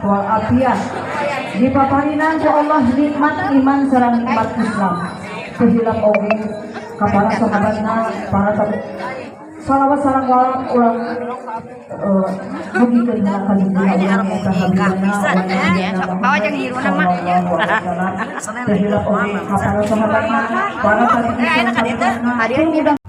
walafiat. Dipaparinan ku Allah nikmat iman sareng nikmat Islam. Kehilap oge ka para sahabatna, para salawat sareng ulang begikeun heula ka dunia urang eta habibana bawa jeung hiruna mah. Kehilap oge ka para sahabatna, para sahabatna